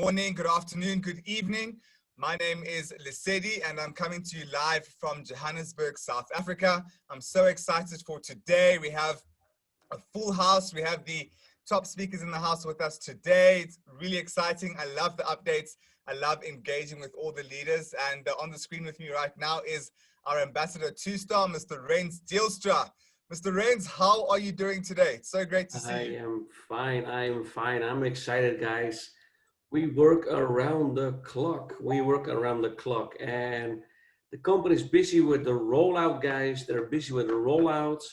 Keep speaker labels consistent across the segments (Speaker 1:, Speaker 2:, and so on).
Speaker 1: Morning, good afternoon, good evening. My name is Lesedi and I'm coming to you live from Johannesburg, South Africa. I'm so excited for today. We have a full house. We have the top speakers in the house with us today. It's really exciting. I love the updates. I love engaging with all the leaders. And on the screen with me right now is our ambassador 2-star, Mr. Reins Deelstra. Mr. Reins, how are you doing today? It's so great to see you.
Speaker 2: I am fine. I am fine. I'm excited, guys. We work around the clock. We work around the clock, and the company is busy with the rollout, guys. They're busy with the rollouts.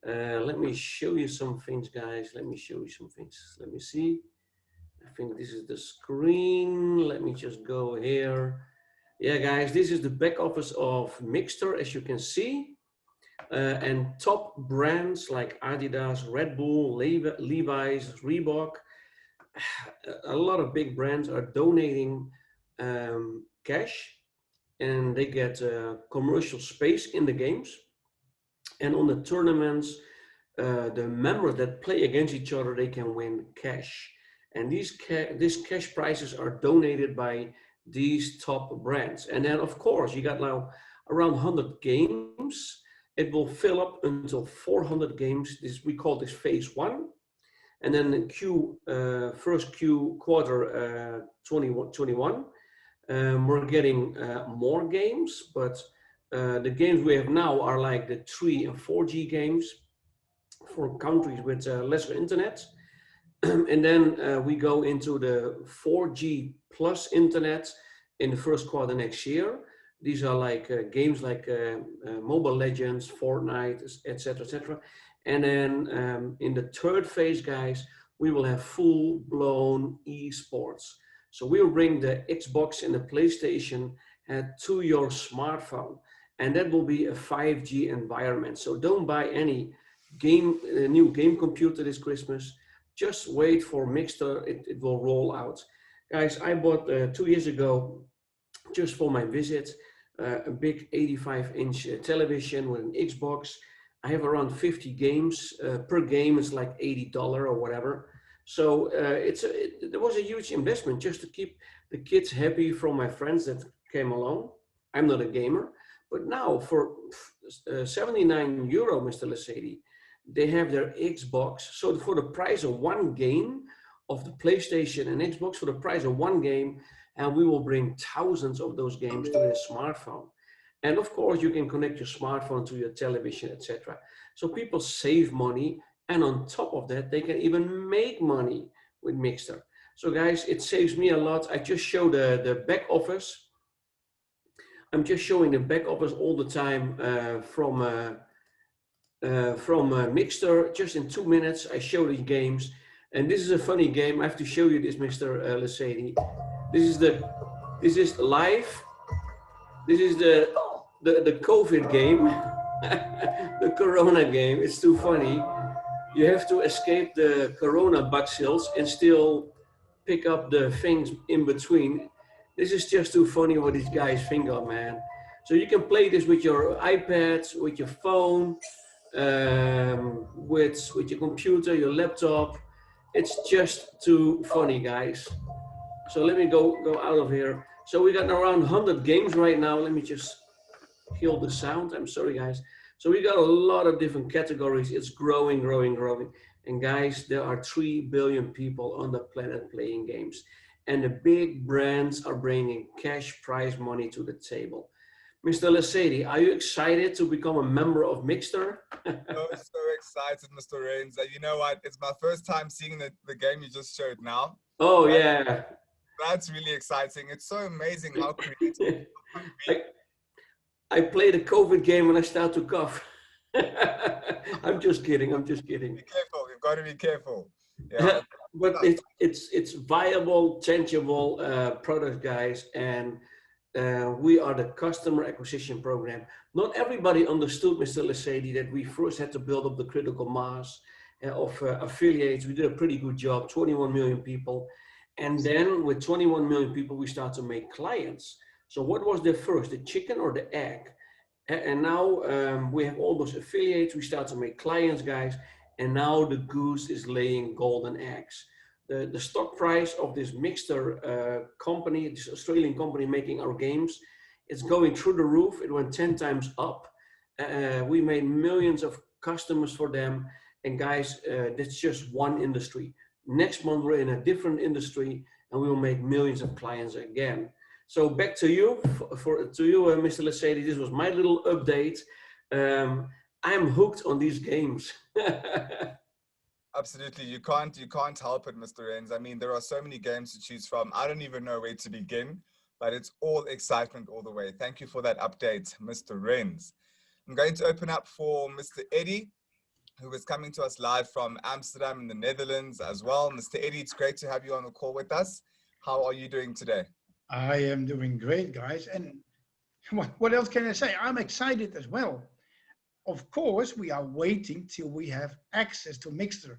Speaker 2: Let me show you some things, guys. Let me show you some things. Let me see. I think this is the screen. Let me just go here. Yeah, guys, this is the back office of Miggster, as you can see. And top brands like Adidas, Red Bull, Levi's, Reebok, a lot of big brands are donating cash, and they get commercial space in the games. And on the tournaments, the members that play against each other, they can win cash. And these cash prizes are donated by these top brands. And then, of course, you got now around 100 games. It will fill up until 400 games. We call this phase one. And then the first quarter 2021, we're getting more games, but the games we have now are like the 3 and 4G games for countries with lesser internet. And then we go into the 4G plus internet in the first quarter next year. These are like games like Mobile Legends, Fortnite, etc., etc. And then in the third phase, guys, we will have full-blown esports. So we will bring the Xbox and the PlayStation to your smartphone, and that will be a 5G environment. So don't buy any new game computer this Christmas. Just wait for Miggster. It will roll out. Guys, I bought 2 years ago, just for my visit, a big 85-inch television with an Xbox. I have around 50 games. Per game is like $80 or whatever. So it was a huge investment just to keep the kids happy from my friends that came along. I'm not a gamer. But now for 79 euro, Mr. Lesedi, they have their Xbox. So for the price of one game of the PlayStation and Xbox, for the price of one game, and we will bring thousands of those games to their smartphone. And of course, you can connect your smartphone to your television, etc. So people save money, and on top of that, they can even make money with Miggster. So guys, it saves me a lot. I just show the back office. I'm just showing the back office all the time from Miggster. Just in 2 minutes, I show these games. And this is a funny game. I have to show you this, Mr. Lesedi. This is live. This is the COVID game, the Corona game. It's too funny. You have to escape the Corona bacills and still pick up the things in between. This is just too funny what these guys think of, man. So you can play this with your iPad, with your phone, with your computer, your laptop. It's just too funny, guys. So let me go out of here. So we got around 100 games right now. Let me just kill the sound. I'm sorry, guys. So we got a lot of different categories. It's growing, growing, growing. And guys, there are 3 billion people on the planet playing games. And the big brands are bringing cash prize money to the table. Mr. Lesedi, are you excited to become a member of Miggster?
Speaker 1: So excited, Mr. Reins. You know what? It's my first time seeing the game you just showed now.
Speaker 2: Oh, yeah.
Speaker 1: That's really exciting. It's so amazing how creative.
Speaker 2: I played a COVID game and I start to cough. I'm just kidding. I'm just kidding.
Speaker 1: Be careful. You've got to be careful. Yeah.
Speaker 2: But it's viable, tangible product, guys, and we are the customer acquisition program. Not everybody understood, Mr. Lesedi, that we first had to build up the critical mass of affiliates. We did a pretty good job, 21 million people. And then with 21 million people, we start to make clients. So what was the first, the chicken or the egg? And now we have all those affiliates. We start to make clients, guys. And now the goose is laying golden eggs. the stock price of this Miggster company, this Australian company making our games, it's going through the roof. It went 10 times up. We made millions of customers for them. And guys, that's just one industry. Next month, we're in a different industry and we will make millions of clients again. So back to you, Mr. Lesedi. This was my little update. I'm hooked on these games.
Speaker 1: Absolutely, you can't help it, Mr. Renz. I mean, there are so many games to choose from. I don't even know where to begin, but it's all excitement all the way. Thank you for that update, Mr. Renz. I'm going to open up for Mr. Eddie, who is coming to us live from Amsterdam in the Netherlands as well. Mr. Eddie, it's great to have you on the call with us. How are you doing today?
Speaker 3: I am doing great, guys. And what else can I say? I'm excited as well. Of course, we are waiting till we have access to Miggster.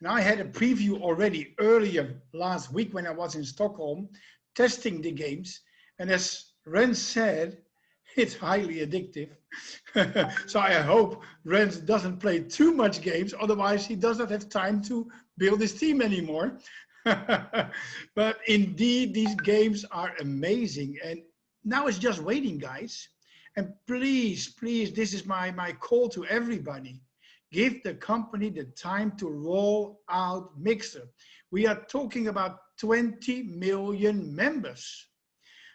Speaker 3: And I had a preview already earlier last week when I was in Stockholm testing the games. And as Ren said, it's highly addictive. So I hope Ren doesn't play too much games, otherwise he does not have time to build his team anymore. But indeed, these games are amazing. And now it's just waiting, guys. And please, please, this is my call to everybody. Give the company the time to roll out Miggster. We are talking about 20 million members.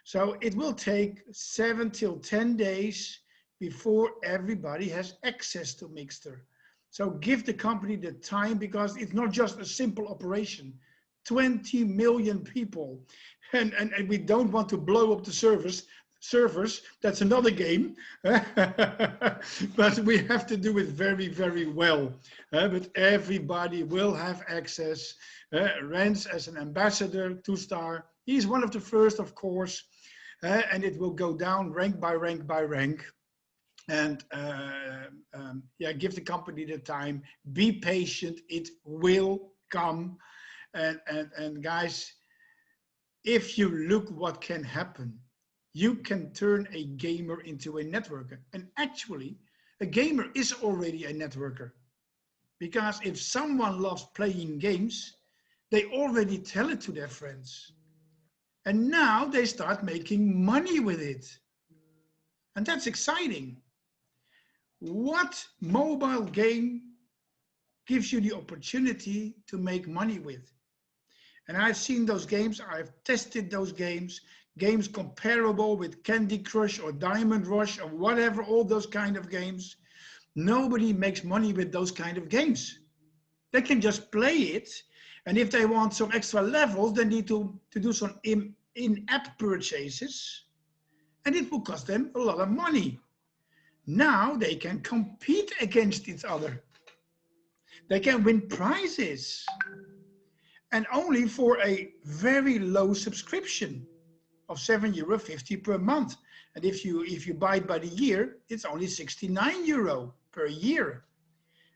Speaker 3: So it will take 7 till 10 days before everybody has access to Miggster. So give the company the time, because it's not just a simple operation. 20 million people. And we don't want to blow up the servers, that's another game. But we have to do it very, very well. But everybody will have access. Rens as an ambassador, 2-star. He's one of the first, of course. And it will go down rank by rank by rank. And yeah, give the company the time. Be patient. It will come. And guys, if you look what can happen, you can turn a gamer into a networker. And actually, a gamer is already a networker. Because if someone loves playing games, they already tell it to their friends. And now they start making money with it. And that's exciting. What mobile game gives you the opportunity to make money with? And I've seen those games, I've tested those games, games comparable with Candy Crush or Diamond Rush or whatever, all those kind of games. Nobody makes money with those kind of games. They can just play it. And if they want some extra levels, they need to do some in-app purchases. And it will cost them a lot of money. Now they can compete against each other. They can win prizes. And only for a very low subscription of €7.50 per month. And if you buy it by the year, it's only €69 per year.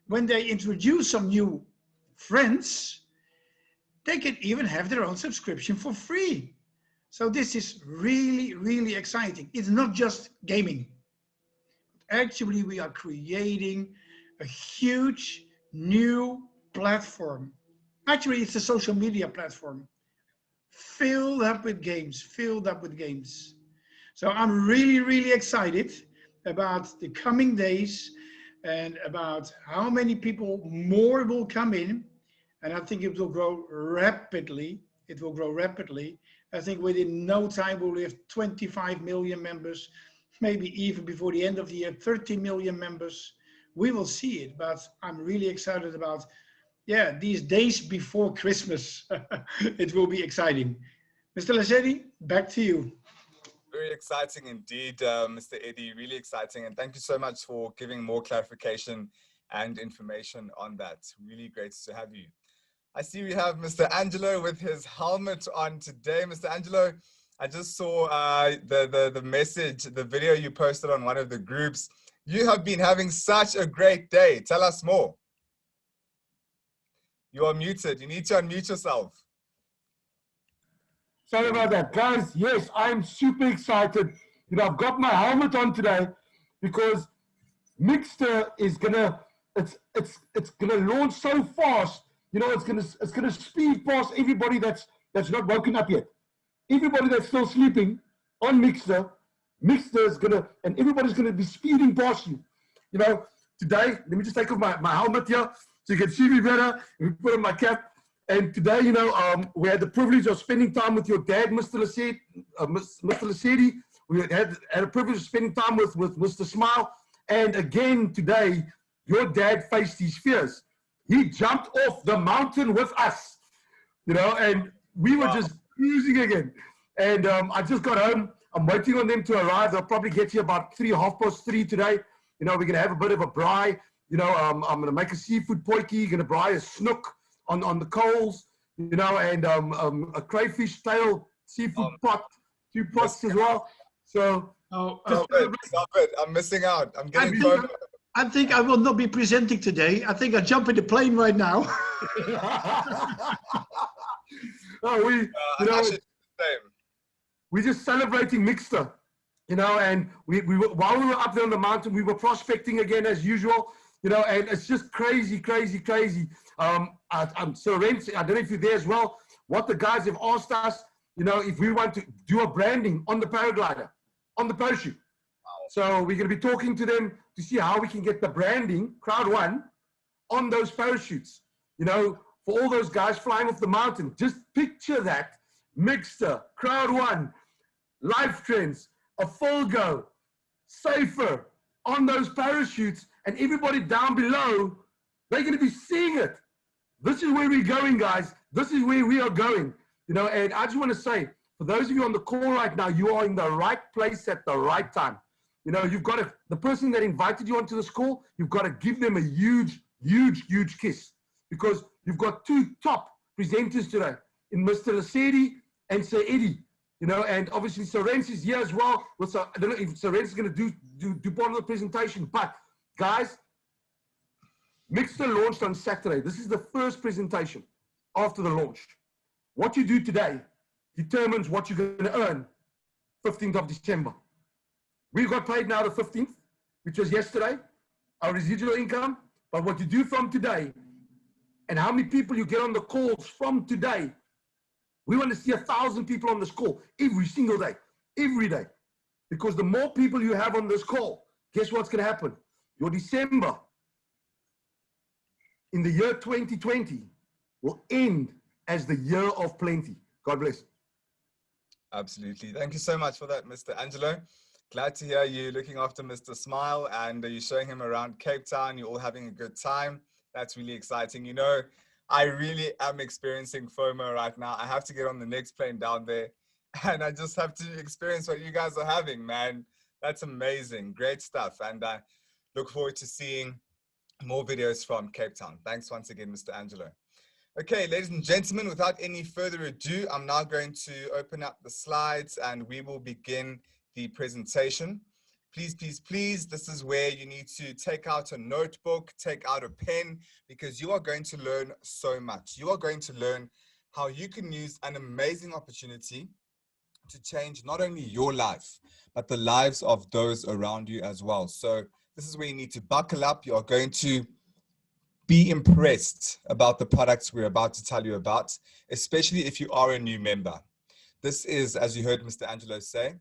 Speaker 3: When they introduce some new friends, they can even have their own subscription for free. So this is really, really exciting. It's not just gaming. Actually, we are creating a huge new platform. Actually, it's a social media platform filled up with games, So I'm really, really excited about the coming days and about how many people more will come in. And I think it will grow rapidly. It will grow rapidly. I think within no time we'll have 25 million members, maybe even before the end of the year, 30 million members. We will see it, but I'm really excited about, yeah, these days before Christmas. It will be exciting. Mr. Lesedi, back to you.
Speaker 1: Very exciting indeed, Mr. Eddie, really exciting. And thank you so much for giving more clarification and information on that. Really great to have you. I see we have Mr. Angelo with his helmet on today. Mr. Angelo, I just saw the message, the video you posted on one of the groups. You have been having such a great day. Tell us more. You are muted. You need to unmute yourself.
Speaker 4: Sorry about that, guys. Yes, I'm super excited. You know, I've got my helmet on today because Miggster is gonna it's gonna launch so fast you know, it's gonna speed past everybody that's not woken up yet. Everybody that's still sleeping on Miggster is gonna, and everybody's gonna be speeding past you. You know, today, let me just take off my helmet here so you can see me better. Let me put on my cap. And today, you know, we had the privilege of spending time with your dad, Mr. Lasedi. We had a privilege of spending time with Mr. Smile. And again today, your dad faced his fears. He jumped off the mountain with us, you know, and we were just cruising again. And I just got home. I'm waiting on them to arrive. They'll probably get here about 3:30 today. You know, we're going to have a bit of a braai. You know, I'm going to make a seafood potjie, going to braai a snook on the coals, you know, and a crayfish tail seafood pot, 2 pots as well. So,
Speaker 1: Stop it. I'm missing out. I'm getting FOMO.
Speaker 3: I think I will not be presenting today. I think I jump in the plane right now.
Speaker 4: Oh, we're just celebrating Miggster, you know, and while we were up there on the mountain, we were prospecting again as usual, you know, and it's just crazy. So Rens, I don't know if you're there as well. What the guys have asked us, you know, if we want to do a branding on the paraglider, on the parachute. So we're going to be talking to them to see how we can get the branding, Crowd1, on those parachutes. You know, for all those guys flying off the mountain, just picture that. Miggster, Crowd1, Life Trends, a full go, safer on those parachutes, and everybody down below, they're going to be seeing it. This is where we're going, guys. This is where we are going. You know, and I just want to say, for those of you on the call right now, you are in the right place at the right time. You know, you've got to, the person that invited you onto this call, you've got to give them a huge kiss, because you've got 2 top presenters today in Mr. Lasedi and Sir Eddie. You know, and obviously Sir Rens is here as well. I don't know if Sir Rens is going to do part of the presentation, but guys, Miggster launched on Saturday. This is the first presentation after the launch. What you do today determines what you're going to earn 15th of December. We got paid now the 15th, which was yesterday, our residual income. But what you do from today and how many people you get on the calls from today, we want to see 1,000 people on this call every single day, every day. Because the more people you have on this call, guess what's going to happen? Your December in the year 2020 will end as the year of plenty. God bless.
Speaker 1: Absolutely. Thank you so much for that, Mr. Angelo. Glad to hear you looking after Mr. Smile and you're showing him around Cape Town. You're all having a good time. That's really exciting. You know, I really am experiencing FOMO right now. I have to get on the next plane down there and I just have to experience what you guys are having, man. That's amazing. Great stuff. And I look forward to seeing more videos from Cape Town. Thanks once again, Mr. Angelo. Okay, ladies and gentlemen, without any further ado, I'm now going to open up the slides and we will begin the presentation. Please, this is where you need to take out a notebook, take out a pen, because you are going to learn so much. You are going to learn how you can use an amazing opportunity to change not only your life, but the lives of those around you as well. So this is where you need to buckle up. You are going to be impressed about the products we're about to tell you about, especially if you are a new member. This is, as you heard Mr. Angelo say,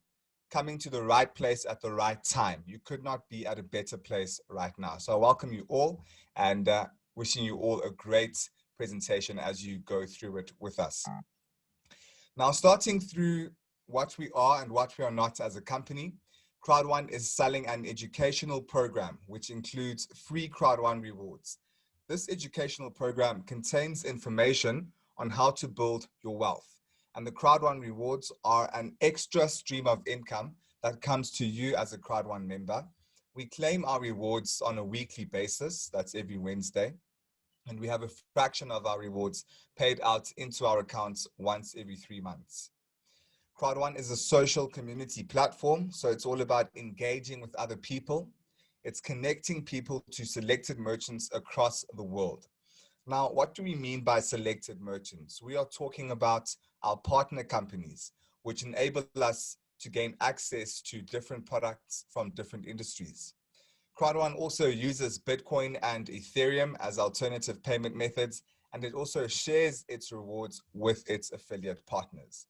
Speaker 1: coming to the right place at the right time. You could not be at a better place right now. So I welcome you all and wishing you all a great presentation as you go through it with us. Now, starting through what we are and what we are not as a company, Crowd1 is selling an educational program, which includes free Crowd1 rewards. This educational program contains information on how to build your wealth. And the Crowd1 rewards are an extra stream of income that comes to you as a Crowd1 member. We claim our rewards on a weekly basis, that's every Wednesday. And we have a fraction of our rewards paid out into our accounts once every 3 months. Crowd1 is a social community platform, so it's all about engaging with other people. It's connecting people to selected merchants across the world. Now, what do we mean by selected merchants? We are talking about our partner companies, which enable us to gain access to different products from different industries. Crowd1 also uses Bitcoin and Ethereum as alternative payment methods, and it also shares its rewards with its affiliate partners.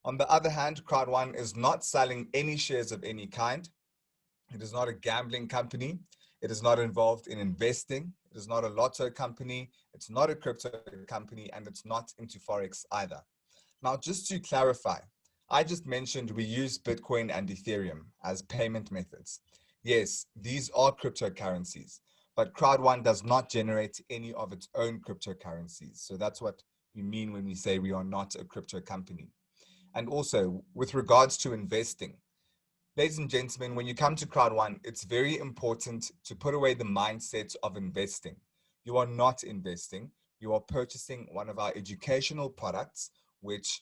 Speaker 1: On the other hand, Crowd1 is not selling any shares of any kind. It is not a gambling company. It is not involved in investing. It is not a lotto company. It's not a crypto company, and it's not into Forex either. Now, just to clarify, I just mentioned we use Bitcoin and Ethereum as payment methods. Yes, these are cryptocurrencies, but Crowd1 does not generate any of its own cryptocurrencies. So that's what we mean when we say we are not a crypto company. And also, with regards to investing, ladies and gentlemen, when you come to Crowd1, it's very important to put away the mindset of investing. You are not investing. You are purchasing one of our educational products, which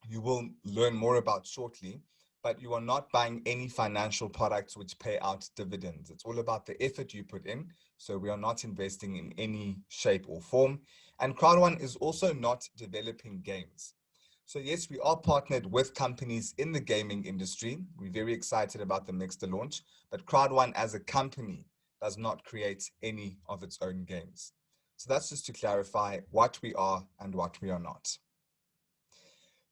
Speaker 1: you will learn more about shortly, but you are not buying any financial products which pay out dividends. It's all about the effort you put in. So we are not investing in any shape or form. And Crowd1 is also not developing games. So yes, we are partnered with companies in the gaming industry. We're very excited about the Miggster launch, but Crowd1 as a company does not create any of its own games. So that's just to clarify what we are and what we are not.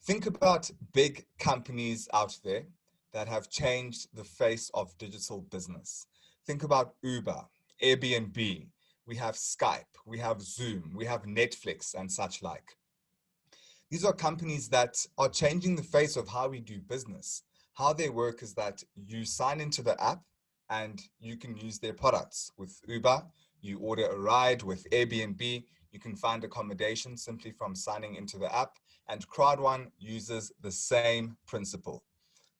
Speaker 1: Think about big companies out there that have changed the face of digital business. Think about Uber, Airbnb, we have Skype, we have Zoom, we have Netflix and such like. These are companies that are changing the face of how we do business. How they work is that you sign into the app and you can use their products. With Uber, you order a ride. With Airbnb, you can find accommodation simply from signing into the app. And Crowd1 uses the same principle.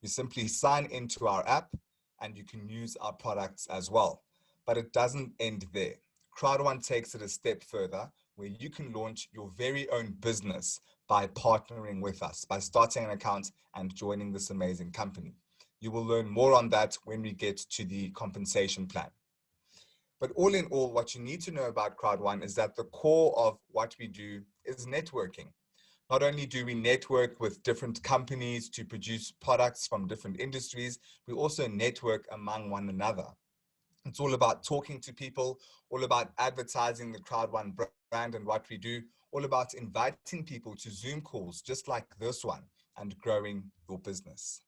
Speaker 1: You simply sign into our app and you can use our products as well. But it doesn't end there. Crowd1 takes it a step further, where you can launch your very own business by partnering with us, by starting an account and joining this amazing company. You will learn more on that when we get to the compensation plan. But all in all, what you need to know about Crowd1 is that the core of what we do is networking. Not only do we network with different companies to produce products from different industries, we also network among one another. It's all about talking to people, all about advertising the Crowd1 brand and what we do, all about inviting people to Zoom calls just like this one and growing your business.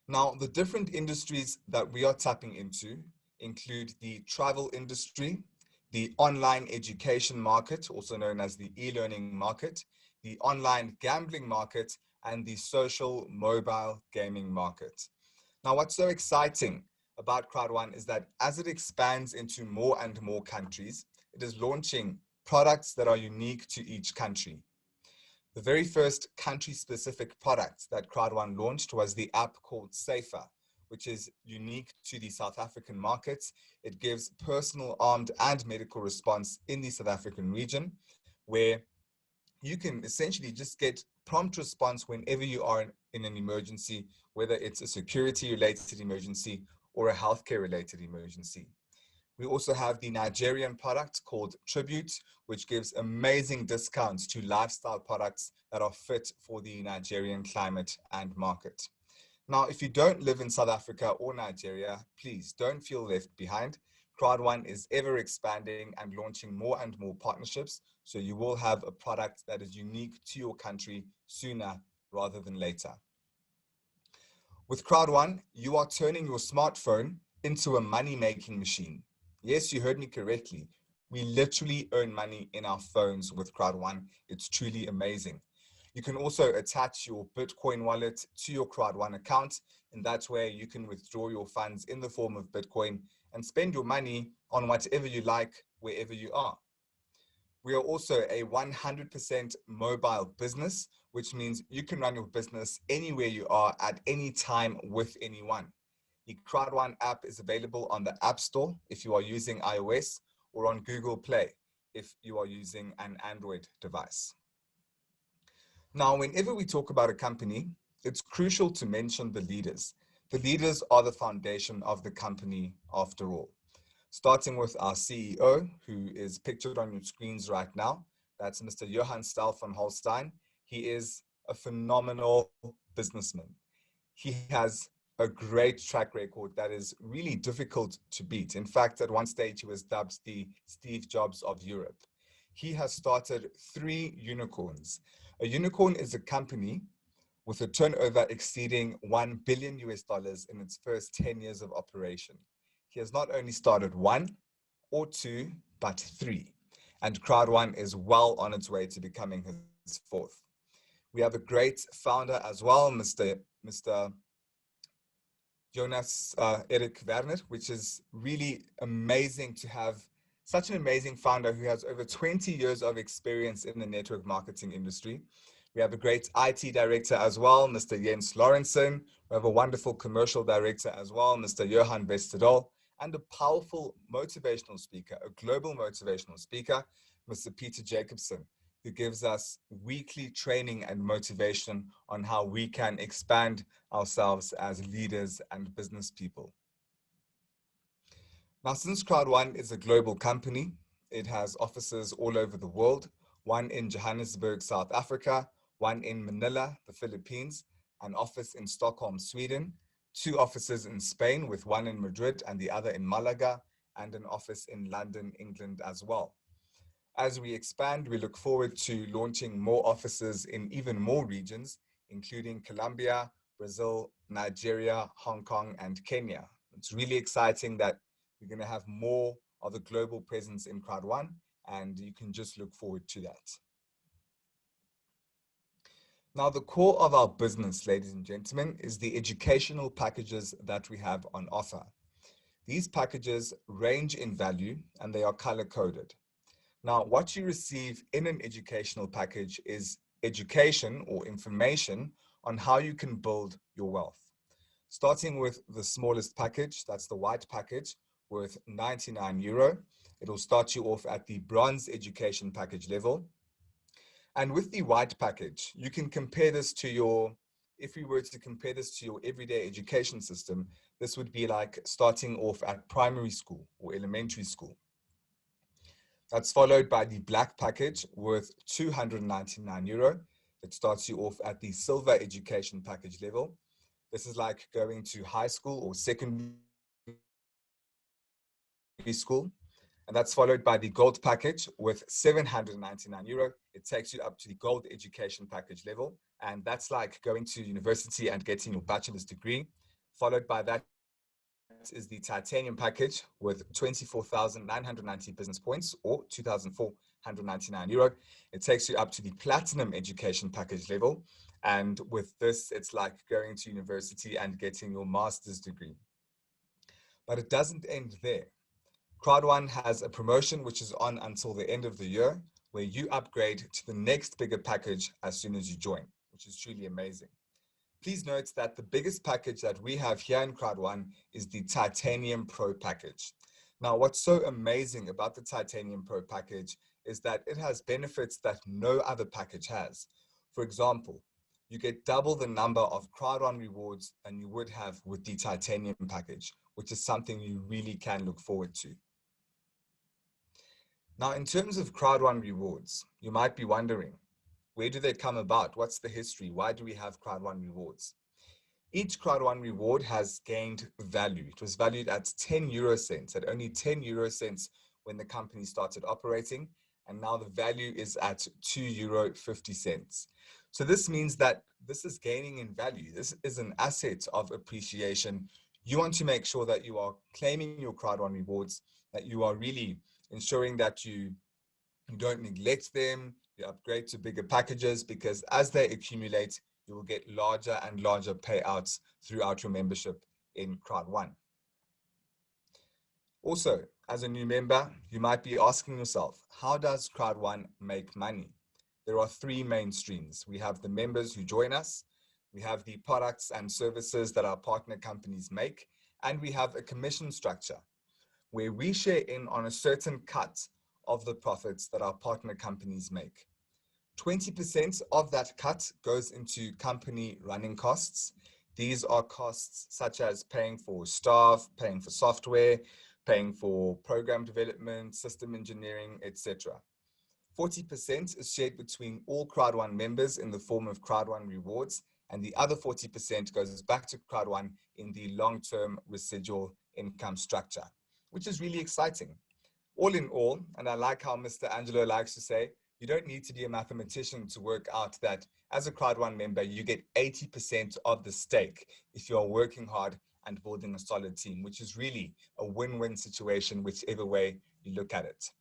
Speaker 1: Now, the different industries that we are tapping into include the travel industry, the online education market, also known as the e-learning market, the online gambling market, and the social mobile gaming market. Now, what's so exciting about Crowd1 is that as it expands into more and more countries, it is launching products that are unique to each country. The very first country-specific product that Crowd1 launched was the app called Safer, which is unique to the South African markets. It gives personal, armed, and medical response in the South African region, where you can essentially just get prompt response whenever you are in an emergency, whether it's a security-related emergency or a healthcare-related emergency. We also have the Nigerian product called Tribute, which gives amazing discounts to lifestyle products that are fit for the Nigerian climate and market. Now, if you don't live in South Africa or Nigeria, please don't feel left behind. Crowd1 is ever expanding and launching more and more partnerships, so you will have a product that is unique to your country sooner rather than later. With Crowd1, you are turning your smartphone into a money-making machine. Yes, you heard me correctly. We literally earn money in our phones with Crowd1. It's truly amazing. You can also attach your Bitcoin wallet to your Crowd1 account, and that's where you can withdraw your funds in the form of Bitcoin and spend your money on whatever you like, wherever you are. We are also a 100% mobile business, which means you can run your business anywhere you are at any time with anyone. The Crowd1 app is available on the App Store if you are using iOS, or on Google Play if you are using an Android device. Now, whenever we talk about a company, it's crucial to mention the leaders. The leaders are the foundation of the company after all. Starting with our CEO, who is pictured on your screens right now. That's Mr. Johan Staal from Holstein. He is a phenomenal businessman. He has a great track record that is really difficult to beat. In fact, at one stage, he was dubbed the Steve Jobs of Europe. he has started 3 unicorns. A unicorn is a company with a turnover exceeding $1 billion in its first 10 years of operation. He has not only started 1 or 2, but 3. And Crowd1 is well on its way to becoming his 4th. We have a great founder as well, Mr. Jonas Erik Werner, which is really amazing to have such an amazing founder who has over 20 years of experience in the network marketing industry. We have a great IT director as well, Mr. Jens Lorentzen. We have a wonderful commercial director as well, Mr. Johan Westerdahl, and a powerful motivational speaker, a global motivational speaker, Mr. Peter Jacobson, who gives us weekly training and motivation on how we can expand ourselves as leaders and business people. Now, since Crowd1 is a global company, it has offices all over the world, one in Johannesburg, South Africa, one in Manila, the Philippines, an office in Stockholm, Sweden, 2 offices in Spain, with one in Madrid and the other in Malaga, and an office in London, England as well. As we expand, we look forward to launching more offices in even more regions, including Colombia, Brazil, Nigeria, Hong Kong, and Kenya. It's really exciting that we're going to have more of a global presence in Crowd1, and you can just look forward to that. Now, the core of our business, ladies and gentlemen, is the educational packages that we have on offer. These packages range in value and they are color-coded. Now, what you receive in an educational package is education or information on how you can build your wealth. Starting with the smallest package, that's the white package, worth €99. It'll start you off at the bronze education package level. And with the white package, you can compare this to your, if we were to compare this to your everyday education system, this would be like starting off at primary school or elementary school. That's followed by the black package worth €299. It starts you off at the silver education package level. This is like going to high school or secondary school. And that's followed by the gold package with €799. It takes you up to the gold education package level. And that's like going to university and getting your bachelor's degree. Followed by that is the titanium package with 24,990 business points or €2,499. It takes you up to the platinum education package level. And with this, it's like going to university and getting your master's degree. But it doesn't end there. Crowd1 has a promotion which is on until the end of the year, where you upgrade to the next bigger package as soon as you join, which is truly amazing. Please note that the biggest package that we have here in Crowd1 is the Titanium Pro package. Now, what's so amazing about the Titanium Pro package is that it has benefits that no other package has. For example, you get double the number of Crowd1 rewards than you would have with the Titanium package, which is something you really can look forward to. Now, in terms of Crowd1 rewards, you might be wondering, where do they come about? What's the history? Why do we have Crowd1 rewards? Each Crowd1 reward has gained value. It was valued at 10 euro cents, at only 10 euro cents when the company started operating. And now the value is at €2.50. So this means that this is gaining in value. This is an asset of appreciation. You want to make sure that you are claiming your Crowd1 rewards, that you are really ensuring that you don't neglect them, you upgrade to bigger packages, because as they accumulate, you will get larger and larger payouts throughout your membership in Crowd1. Also, as a new member, you might be asking yourself, how does Crowd1 make money? There are 3 main streams. We have the members who join us, we have the products and services that our partner companies make, and we have a commission structure where we share in on a certain cut of the profits that our partner companies make. 20% of that cut goes into company running costs. These are costs such as paying for staff, paying for software, paying for program development, system engineering, etc. 40% is shared between all Crowd1 members in the form of Crowd1 rewards, and the other 40% goes back to Crowd1 in the long-term residual income structure, which is really exciting. All in all, and I like how Mr. Angelo likes to say, you don't need to be a mathematician to work out that as a Crowd1 member, you get 80% of the stake if you're working hard and building a solid team, which is really a win-win situation, whichever way you look at it.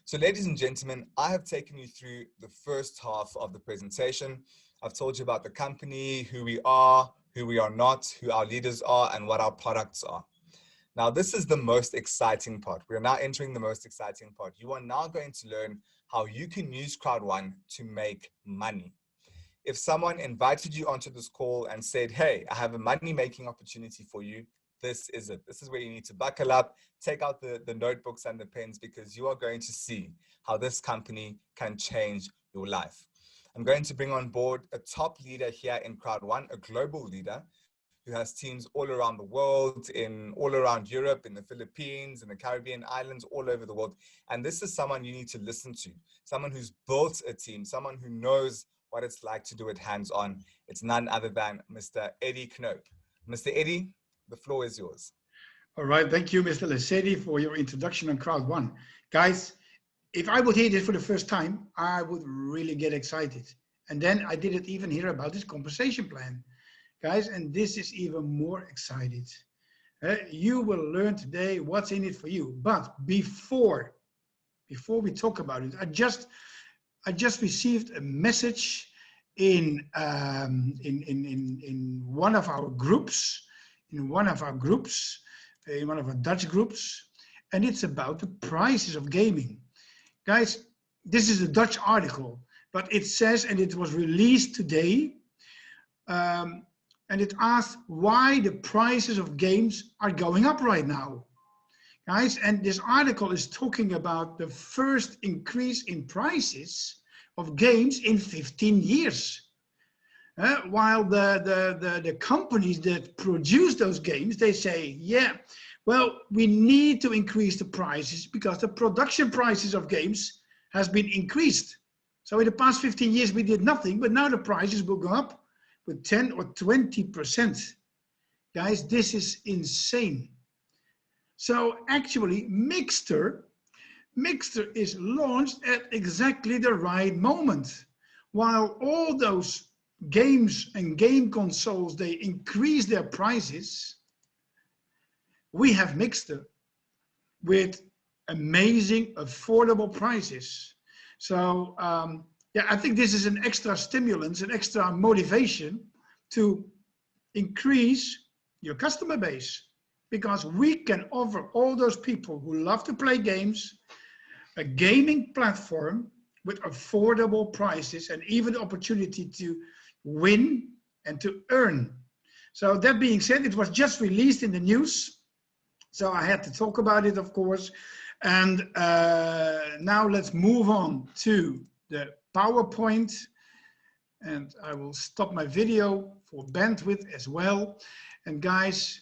Speaker 1: So ladies and gentlemen, I have taken you through the first half of the presentation. I've told you about the company, who we are not, who our leaders are, and what our products are. Now, this is the most exciting part. We're now entering the most exciting part. You are now going to learn how you can use Crowd1 to make money. If someone invited you onto this call and said, hey, I have a money-making opportunity for you, this is it. This is where you need to buckle up, take out the notebooks and the pens, because you are going to see how this company can change your life. I'm going to bring on board a top leader here in Crowd1, a global leader who has teams all around the world, all around Europe, in the Philippines, in the Caribbean islands, all over the world. And this is someone you need to listen to, someone who's built a team, someone who knows what it's like to do it hands-on. It's none other than Mr. Eddie Knoop. Mr. Eddie, the floor is yours.
Speaker 3: All right, thank you, Mr. Lesedi, for your introduction on Crowd1. Guys, if I would hear this for the first time, I would really get excited. And then I didn't even hear about this compensation plan. Guys, and this is even more excited. You will learn today what's in it for you. But before we talk about it, I just received a message in one of our groups, in one of our Dutch groups, and it's about the prices of gaming. Guys, this is a Dutch article, but it says, and it was released today, and it asks why the prices of games are going up right now. Guys, and this article is talking about the first increase in prices of games in 15 years. While the companies that produce those games, they say, yeah, well, we need to increase the prices because the production prices of games has been increased. So in the past 15 years, we did nothing, but now the prices will go up with 10 or 20%. Guys, this is insane. So actually, Miggster is launched at exactly the right moment. While all those games and game consoles, they increase their prices, we have Miggster with amazing, affordable prices. So yeah, I think this is an extra stimulus, an extra motivation to increase your customer base, because we can offer all those people who love to play games a gaming platform with affordable prices and even the opportunity to win and to earn. So that being said, it was just released in the news, so I had to talk about it, of course. And now let's move on to the PowerPoint, and I will stop my video for bandwidth as well. And guys,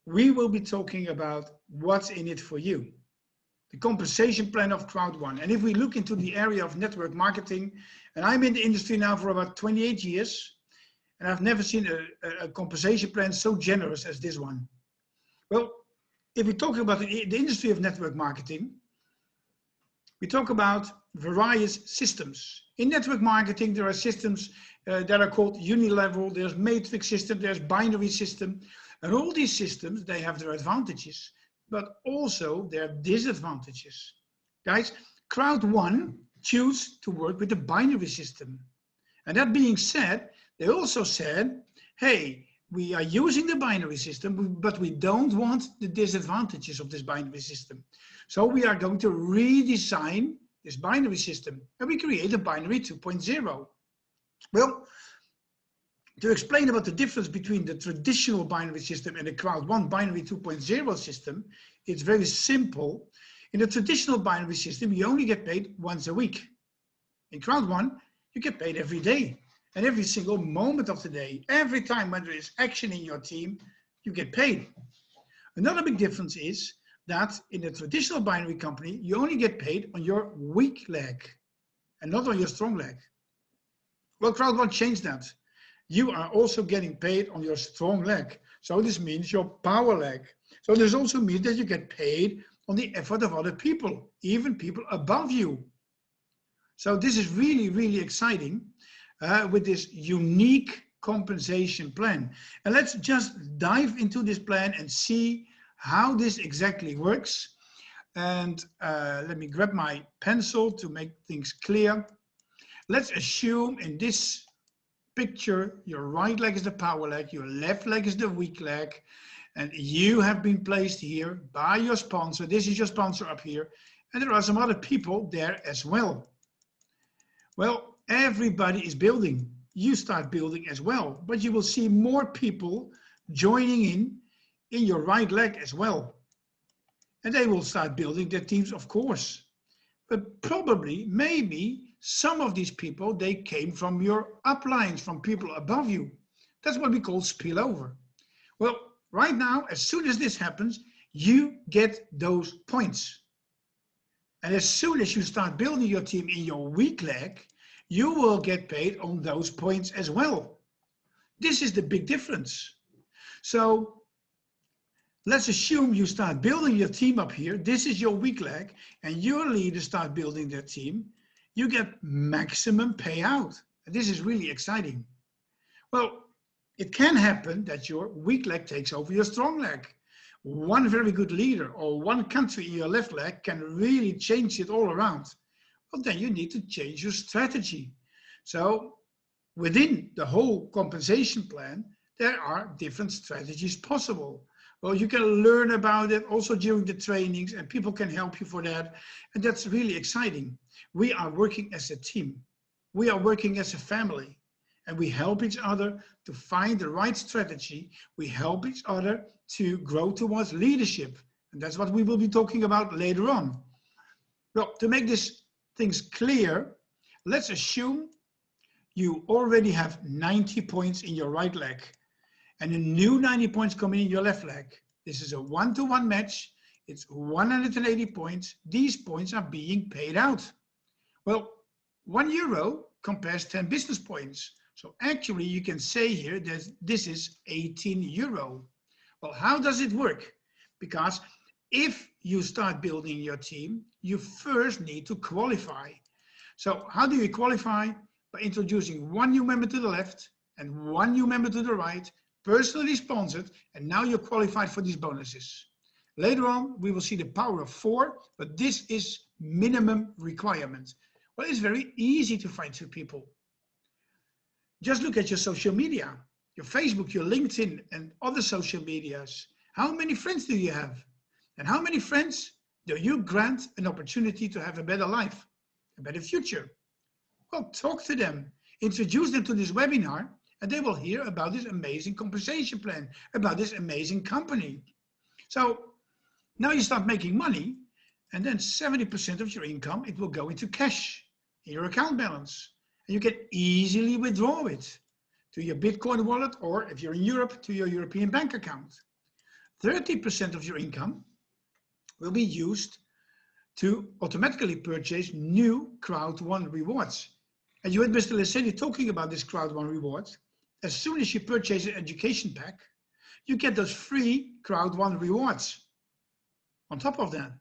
Speaker 3: we will be talking about what's in it for you, the compensation plan of Crowd1. And if we look into the area of network marketing, and I'm in the industry now for about 28 years, and I've never seen a compensation plan so generous as this one. Well, if we talk about the industry of network marketing, we talk about various systems. In network marketing, there are systems that are called unilevel, there's matrix system, there's binary system, and all these systems, they have their advantages, but also their disadvantages. Guys, Crowd1 choose to work with the binary system. And that being said, they also said, hey, we are using the binary system, but we don't want the disadvantages of this binary system. So we are going to redesign this binary system, and we create a binary 2.0. Well, to explain about the difference between the traditional binary system and the Crowd1 binary 2.0 system, it's very simple. In the traditional binary system, you only get paid once a week. In Crowd1, you get paid every day, and every single moment of the day. Every time when there is action in your team, you get paid. Another big difference is that in a traditional binary company, you only get paid on your weak leg and not on your strong leg. Well, Crowd1 changed that. You are also getting paid on your strong leg. So this means your power leg. So this also means that you get paid on the effort of other people, even people above you. So this is really, really exciting with this unique compensation plan. And let's just dive into this plan and see how this exactly works. And let me grab my pencil to make things clear. Let's assume in this picture, your right leg is the power leg, your left leg is the weak leg, and you have been placed here by your sponsor. This is your sponsor up here, and there are some other people there as well. Well, everybody is building. You start building as well, but you will see more people joining in your right leg as well. And they will start building their teams, of course. But probably, maybe, some of these people, they came from your uplines, from people above you. That's what we call spillover. Well, right now, as soon as this happens, you get those points. And as soon as you start building your team in your weak leg, you will get paid on those points as well. This is the big difference. So let's assume you start building your team up here. This is your weak leg, and your leaders start building their team. You get maximum payout. This is really exciting. Well, it can happen that your weak leg takes over your strong leg. One very good leader or one country in your left leg can really change it all around. Well, then you need to change your strategy. So within the whole compensation plan, there are different strategies possible. Well, you can learn about it also during the trainings, and people can help you for that. And that's really exciting. We are working as a team. We are working as a family, and we help each other to find the right strategy. We help each other to grow towards leadership. And that's what we will be talking about later on. Well, to make these things clear, let's assume you already have 90 points in your right leg, and a new 90 points coming in your left leg. This is a one-to-one match. It's 180 points. These points are being paid out. Well, €1 compares 10 business points. So actually you can say here that this is €18. Well, how does it work? Because if you start building your team, you first need to qualify. So how do you qualify? By introducing one new member to the left and one new member to the right, personally sponsored, and now you're qualified for these bonuses. Later on, we will see the power of 4, but this is minimum requirement. Well, it's very easy to find 2 people. Just look at your social media, your Facebook, your LinkedIn, and other social medias. How many friends do you have? And how many friends do you grant an opportunity to have a better life, a better future? Well, talk to them, introduce them to this webinar, and they will hear about this amazing compensation plan, about this amazing company. So now you start making money, and then 70% of your income, it will go into cash in your account balance. And you can easily withdraw it to your Bitcoin wallet, or if you're in Europe, to your European bank account. 30% of your income will be used to automatically purchase new Crowd1 rewards. And you heard Mr. Lesedi talking about this Crowd1 rewards. As soon as you purchase an education pack, you get those free Crowd1 rewards on top of that.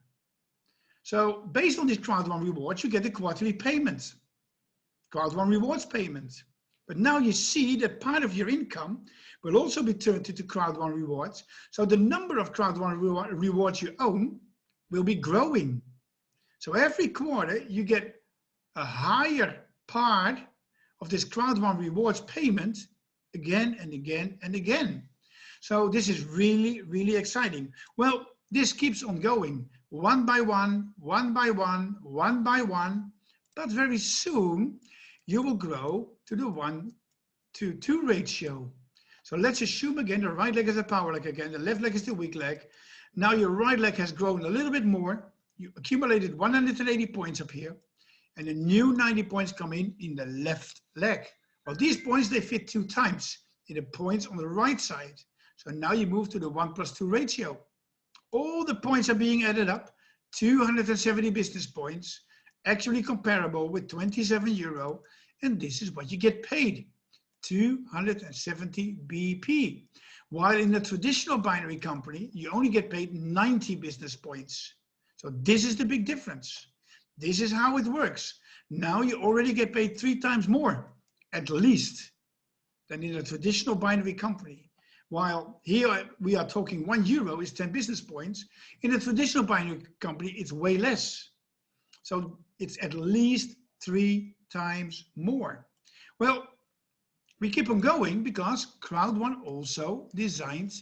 Speaker 3: So based on this Crowd1 rewards, you get a quarterly payment, Crowd1 rewards payment. But now you see that part of your income will also be turned into Crowd1 rewards. So the number of Crowd1 rewards you own will be growing. So every quarter you get a higher part of this Crowd1 rewards payment again and again and again. So this is really, really exciting. Well, this keeps on going one by one, one by one, one by one, but very soon you will grow to the 1-to-2 ratio. So let's assume again the right leg is the power leg again, the left leg is the weak leg. Now your right leg has grown a little bit more. You accumulated 180 points up here, and a new 90 points come in the left leg. Well, these points, they fit 2 times in the points on the right side. So now you move to the 1+2 ratio. All the points are being added up, 270 business points, actually comparable with €27, and this is what you get paid, 270 BP. While in a traditional binary company, you only get paid 90 business points. So this is the big difference. This is how it works. Now you already get paid 3 times more, at least, than in a traditional binary company. While here we are talking €1 is 10 business points. In a traditional binary company, it's way less. So it's at least 3 times more. Well, we keep on going because Crowd1 also designed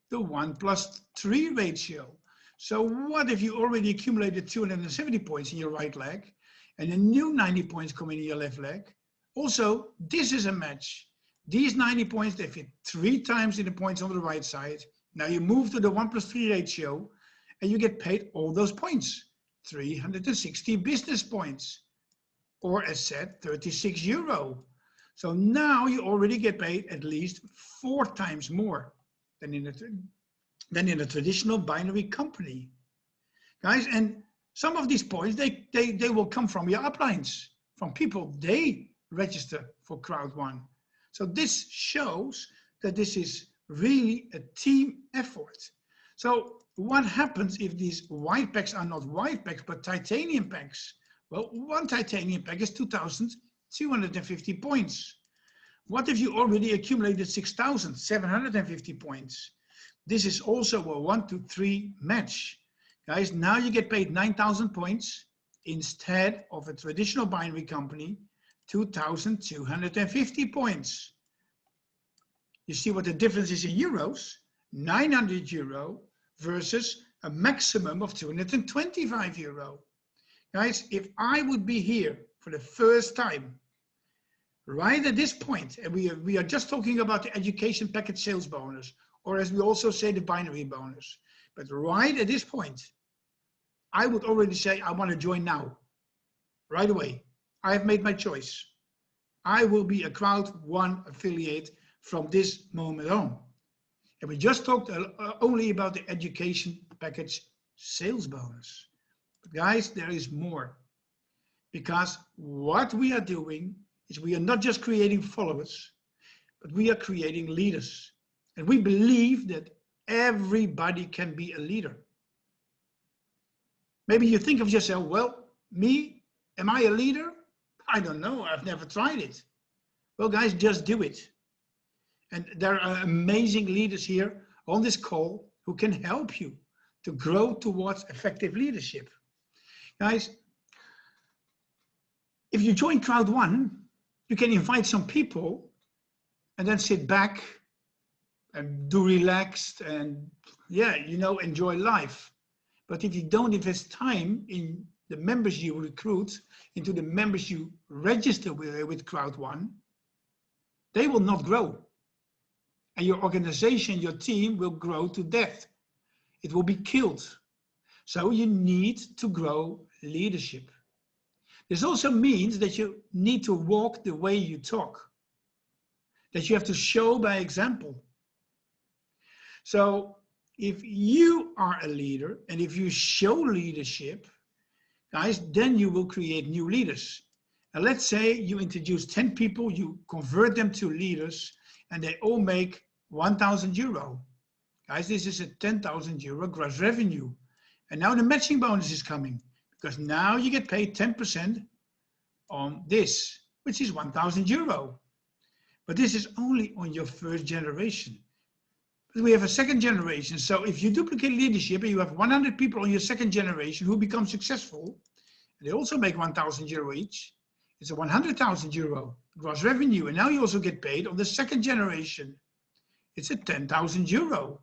Speaker 3: the 1+3 ratio. So what if you already accumulated 270 points in your right leg and a new 90 points come in your left leg? Also, this is a match. These 90 points, they fit 3 times in the points on the right side. Now you move to the 1+3 ratio and you get paid all those points, 360 business points, or as said, €36. So now you already get paid at least 4 times more than in a traditional binary company. Guys, and some of these points, they will come from your uplines, from people they register for Crowd1. So this shows that this is really a team effort. So what happens if these white packs are not white packs, but titanium packs? Well, one titanium pack is 2,250 points. What if you already accumulated 6,750 points? This is also a 1-to-3 match. Guys, now you get paid 9,000 points instead of a traditional binary company, 2,250 points. You see what the difference is in euros? €900 versus a maximum of €225. Guys, if I would be here for the first time, right at this point, and we are just talking about the education package sales bonus, or as we also say, the binary bonus. But right at this point, I would already say, I want to join now, right away. I have made my choice. I will be a Crowd1 affiliate from this moment on. And we just talked only about the education package sales bonus. But guys, there is more. Because what we are doing is we are not just creating followers, but we are creating leaders. And we believe that everybody can be a leader. Maybe you think of yourself, well, me, am I a leader? I don't know, I've never tried it. Well, guys, just do it. And there are amazing leaders here on this call who can help you to grow towards effective leadership. Guys, if you join Crowd1, you can invite some people and then sit back and do relaxed and enjoy life. But if you don't invest time in the members you recruit, into the members you register with Crowd1, they will not grow. And your organization, your team will grow to death. It will be killed. So you need to grow leadership. This also means that you need to walk the way you talk, that you have to show by example. So if you are a leader and if you show leadership, guys, then you will create new leaders. And let's say you introduce 10 people, you convert them to leaders, and they all make €1,000. Guys, this is a €10,000 gross revenue. And now the matching bonus is coming, because now you get paid 10% on this, which is €1,000. But this is only on your first generation. But we have a second generation. So if you duplicate leadership and you have 100 people on your second generation who become successful, and they also make €1,000 each, it's a €100,000 gross revenue. And now you also get paid on the second generation. It's a €10,000.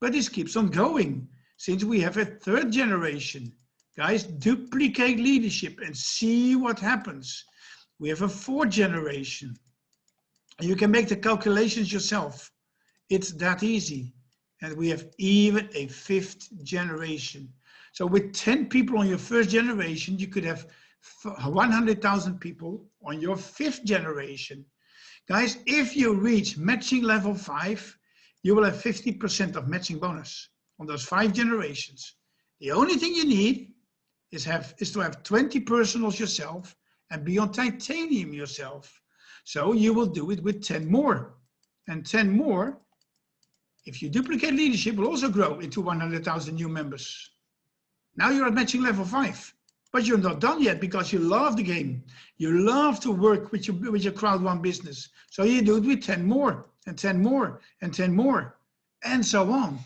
Speaker 3: But this keeps on going since we have a third generation. Guys, duplicate leadership and see what happens. We have a fourth generation. And you can make the calculations yourself. It's that easy. And we have even a fifth generation. So with 10 people on your first generation, you could have 100,000 people on your fifth generation. Guys, if you reach matching level 5, you will have 50% of matching bonus on those 5 generations. The only thing you need is to have 20 personals yourself and be on titanium yourself. So you will do it with 10 more. And 10 more, if you duplicate leadership, will also grow into 100,000 new members. Now you're at matching level 5, but you're not done yet because you love the game. You love to work with your Crowd1 business. So you do it with 10 more and 10 more and 10 more and so on.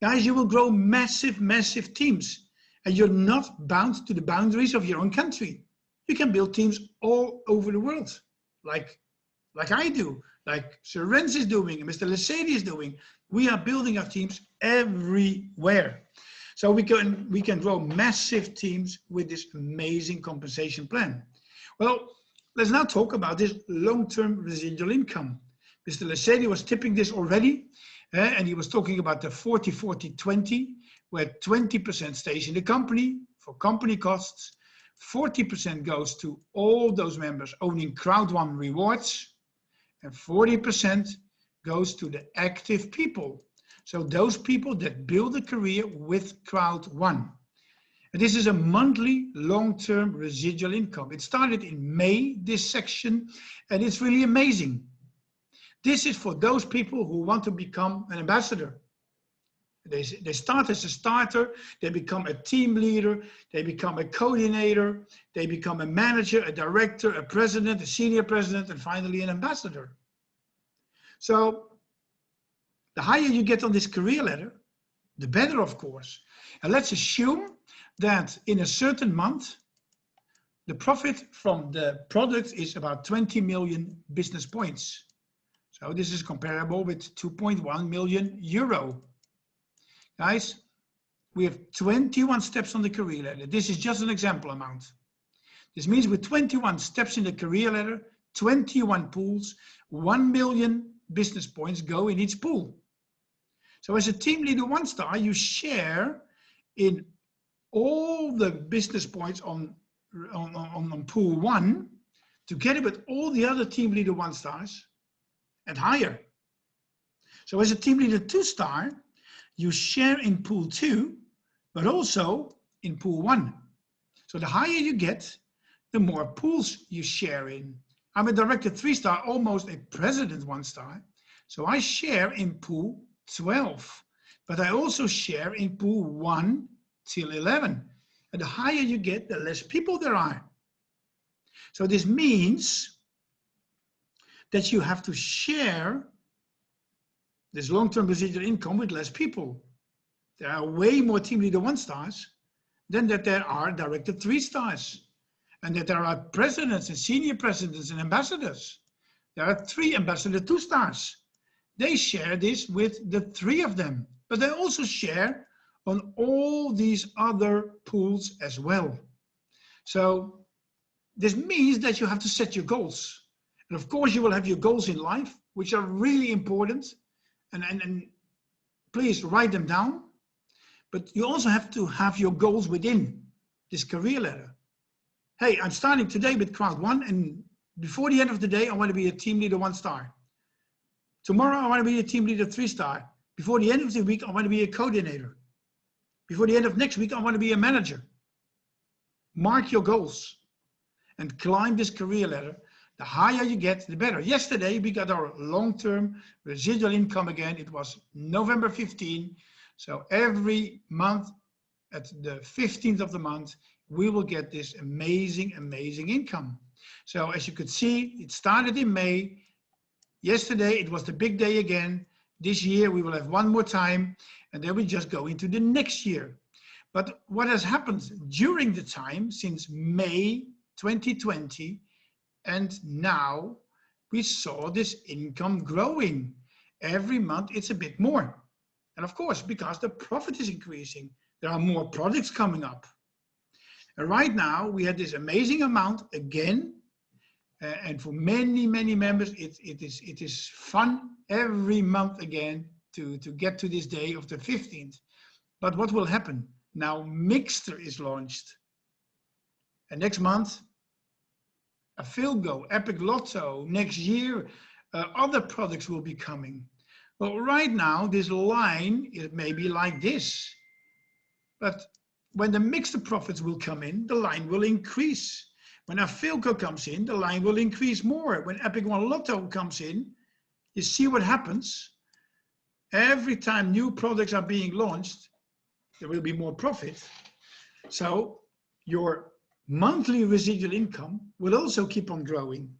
Speaker 3: Guys, you will grow massive, massive teams, and you're not bound to the boundaries of your own country. You can build teams all over the world, like I do, like Sir Renz is doing, and Mr. Lesedi is doing. We are building our teams everywhere. So we can grow massive teams with this amazing compensation plan. Well, let's now talk about this long-term residual income. Mr. Lesedi was tipping this already, and he was talking about the 40-40-20, where 20% stays in the company for company costs, 40% goes to all those members owning Crowd1 rewards, and 40% goes to the active people. So those people that build a career with Crowd1. And this is a monthly long-term residual income. It started in May, this section, and it's really amazing. This is for those people who want to become an ambassador. They start as a starter, they become a team leader, they become a coordinator, they become a manager, a director, a president, a senior president, and finally an ambassador. So the higher you get on this career ladder, the better, of course. And let's assume that in a certain month, the profit from the product is about 20 million business points. So this is comparable with 2.1 million euro. Guys, we have 21 steps on the career ladder. This is just an example amount. This means with 21 steps in the career ladder, 21 pools, 1 million business points go in each pool. So as a team leader 1-star, you share in all the business points on pool 1, together with all the other team leader 1-stars and higher. So as a team leader 2-star, you share in pool 2, but also in pool 1. So the higher you get, the more pools you share in. I'm a director 3-star, almost a president 1-star. So I share in pool 12, but I also share in pool 1 till 11. And the higher you get, the less people there are. So this means that you have to share this long-term residual income with less people. There are way more team leader 1-stars than that there are director 3-stars, and that there are presidents and senior presidents and ambassadors. There are 3 ambassador 2-stars. They share this with the 3 of them, but they also share on all these other pools as well. So this means that you have to set your goals. And of course you will have your goals in life, which are really important. And please write them down. But you also have to have your goals within this career ladder. Hey, I'm starting today with Crowd1, and before the end of the day, I want to be a team leader 1-star. Tomorrow, I want to be a team leader 3-star. Before the end of the week, I want to be a coordinator. Before the end of next week, I want to be a manager. Mark your goals and climb this career ladder. The higher you get, the better. Yesterday, we got our long-term residual income again. It was November 15. So every month at the 15th of the month, we will get this amazing, amazing income. So as you could see, it started in May. Yesterday, it was the big day again. This year, we will have one more time, and then we just go into the next year. But what has happened during the time since May 2020, and now we saw this income growing. Every month, it's a bit more. And of course, because the profit is increasing, there are more products coming up. And right now, we had this amazing amount again. And for many, many members, it is fun every month again to get to this day of the 15th. But what will happen? Now Miggster is launched. And next month, a Philgo, Epic Lotto. Next year, other products will be coming. Well, right now, this line is maybe like this. But when the Miggster profits will come in, the line will increase. When a Philco comes in, the line will increase more. When Epic One Lotto comes in, you see what happens. Every time new products are being launched, there will be more profit. So your monthly residual income will also keep on growing.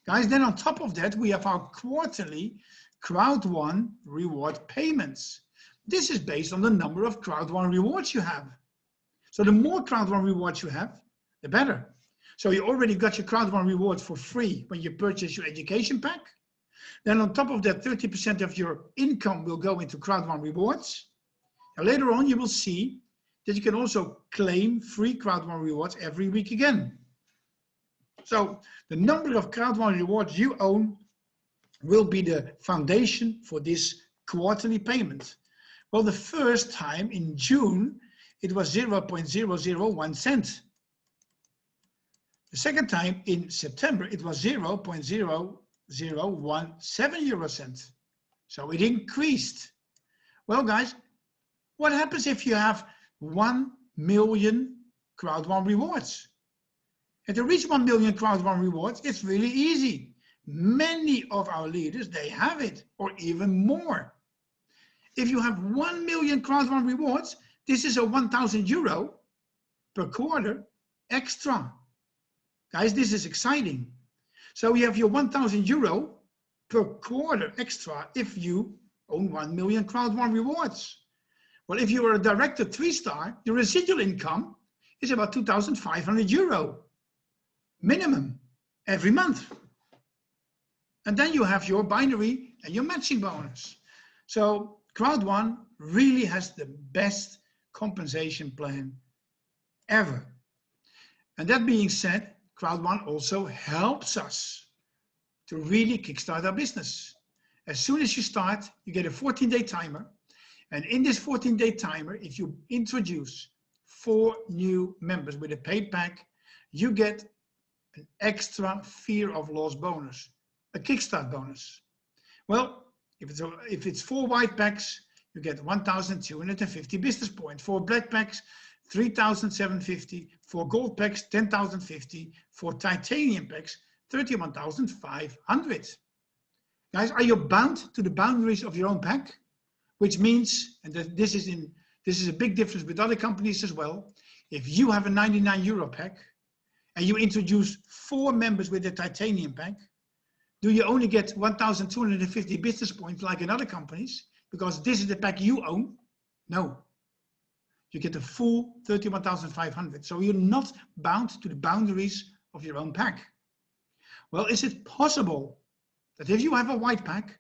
Speaker 3: Guys, then on top of that, we have our quarterly Crowd1 reward payments. This is based on the number of Crowd1 rewards you have. So the more Crowd1 rewards you have, the better. So you already got your Crowd1 rewards for free when you purchase your education pack. Then on top of that, 30% of your income will go into Crowd1 rewards. And later on, you will see that you can also claim free Crowd1 rewards every week again. So the number of Crowd1 rewards you own will be the foundation for this quarterly payment. Well, the first time in June, it was 0.001 cent. The second time in September, it was 0.0017 euro cents. So it increased. Well, guys, what happens if you have 1 million Crowd1 rewards? And to reach 1 million Crowd1 rewards, it's really easy. Many of our leaders, they have it, or even more. If you have 1 million Crowd1 rewards, this is a 1,000 euro per quarter extra. Guys, this is exciting. So you have your 1,000 euro per quarter extra if you own 1 million Crowd1 rewards. Well, if you are a director 3-star, your residual income is about 2,500 euro minimum every month. And then you have your binary and your matching bonus. So Crowd1 really has the best compensation plan ever. And that being said, Crowd1 also helps us to really kickstart our business. As soon as you start, you get a 14-day timer. And in this 14-day timer, if you introduce 4 new members with a paid pack, you get an extra fear of loss bonus, a kickstart bonus. Well, if it's 4 white packs, you get 1,250 business points. 4 black packs, 3,750. 4 gold packs, 10,050. 4 titanium packs, 31,500. Guys, are you bound to the boundaries of your own pack? Which means, and this is a big difference with other companies as well. If you have a 99 euro pack and you introduce 4 members with a titanium pack, do you only get 1,250 business points like in other companies because this is the pack you own? No. You get the full 31,500. So you're not bound to the boundaries of your own pack. Well, is it possible that if you have a white pack,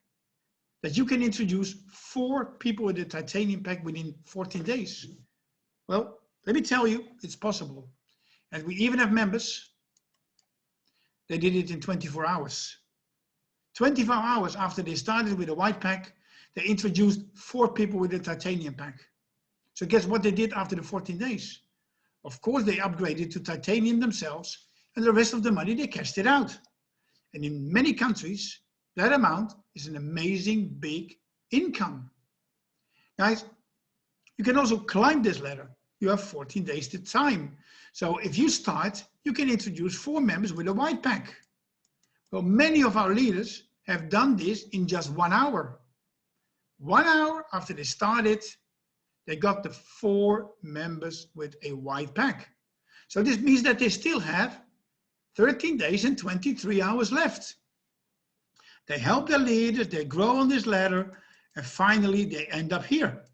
Speaker 3: that you can introduce 4 people with a titanium pack within 14 days? Well, let me tell you, it's possible. And we even have members, they did it in 24 hours. 24 hours after they started with a white pack, they introduced 4 people with a titanium pack. So guess what they did after the 14 days? Of course, they upgraded to titanium themselves, and the rest of the money, they cashed it out. And in many countries, that amount is an amazing big income. Guys, you can also climb this ladder. You have 14 days to time. So if you start, you can introduce 4 members with a white pack. Well, many of our leaders have done this in just 1 hour. 1 hour after they started, they got the 4 members with a white pack. So this means that they still have 13 days and 23 hours left. They help their leaders, they grow on this ladder, and finally they end up here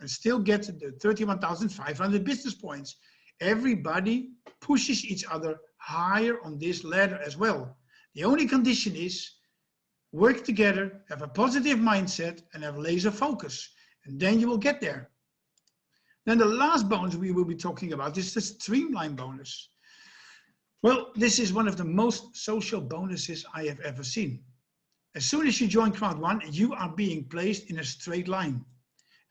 Speaker 3: and still get the 31,500 business points. Everybody pushes each other higher on this ladder as well. The only condition is work together, have a positive mindset, and have laser focus. And then you will get there. Then the last bonus we will be talking about is the streamline bonus. Well, this is one of the most social bonuses I have ever seen. As soon as you join Crowd1, you are being placed in a straight line.